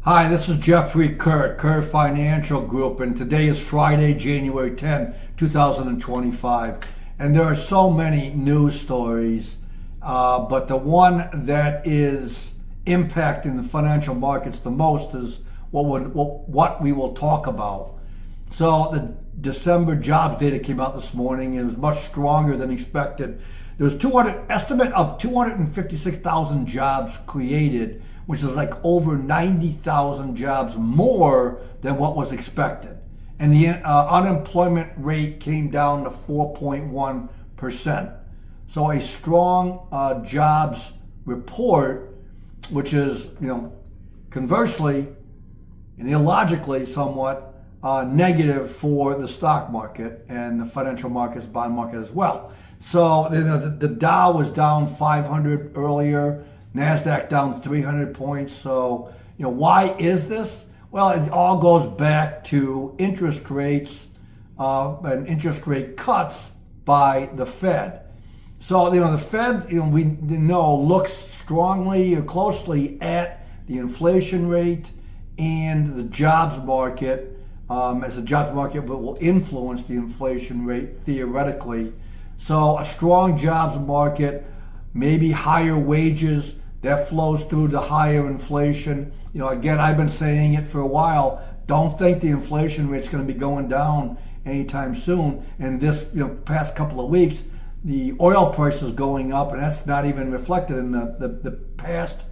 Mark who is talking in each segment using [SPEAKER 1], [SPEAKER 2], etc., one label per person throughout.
[SPEAKER 1] Hi, this is Jeffrey Kurt Financial Group, and today is Friday, January 10, 2025. And there are so many news stories, but the one that is impacting the financial markets the most is what we will talk about. So the December jobs data came out this morning. It was much stronger than expected. There was estimate of 256,000 jobs created, which is like over 90,000 jobs more than what was expected. And the unemployment rate came down to 4.1%. So a strong jobs report, which is, conversely and illogically somewhat negative for the stock market and the financial markets, bond market as well. So the Dow was down 500 earlier. NASDAQ down 300 points. So, why is this? Well, it all goes back to interest rates and interest rate cuts by the Fed. So, the Fed, we know looks strongly or closely at the inflation rate and the jobs market, as the jobs market will influence the inflation rate theoretically. So, a strong jobs market, maybe higher wages, that flows through to higher inflation. Again, I've been saying it for a while. Don't think the inflation rate's going to be going down anytime soon. And this, past couple of weeks, the oil price is going up, and that's not even reflected in the past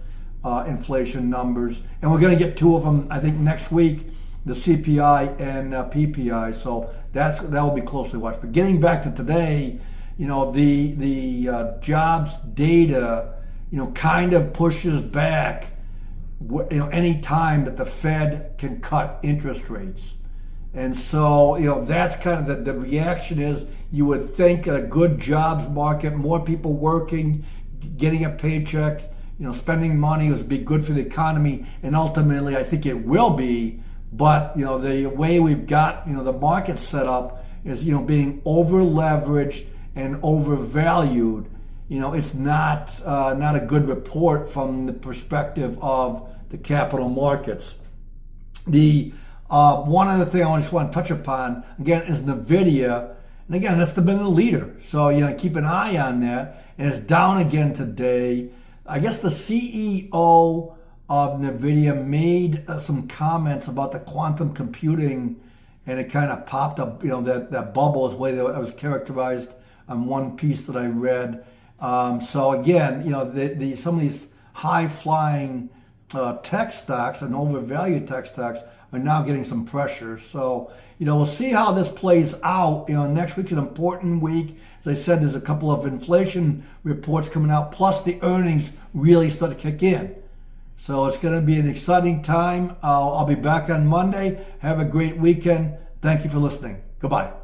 [SPEAKER 1] inflation numbers. And we're going to get two of them, I think, next week, the CPI and PPI. So that will be closely watched. But getting back to today, the jobs data, kind of pushes back, any time that the Fed can cut interest rates. And so, that's kind of the reaction is you would think a good jobs market, more people working, getting a paycheck, spending money would be good for the economy. And ultimately, I think it will be. But, the way we've got, the market set up is, being over leveraged and overvalued. It's not a good report from the perspective of the capital markets. The one other thing I just want to touch upon again is NVDA, and again that's been the leader. So keep an eye on that, and it's down again today. I guess the CEO of NVDA made some comments about the quantum computing, and it kind of popped up. That bubble is the way that it was characterized on one piece that I read. So again, some of these high-flying tech stocks and overvalued tech stocks are now getting some pressure. So, we'll see how this plays out. Next week's an important week. As I said, there's a couple of inflation reports coming out, plus the earnings really start to kick in. So it's going to be an exciting time. I'll be back on Monday. Have a great weekend. Thank you for listening. Goodbye.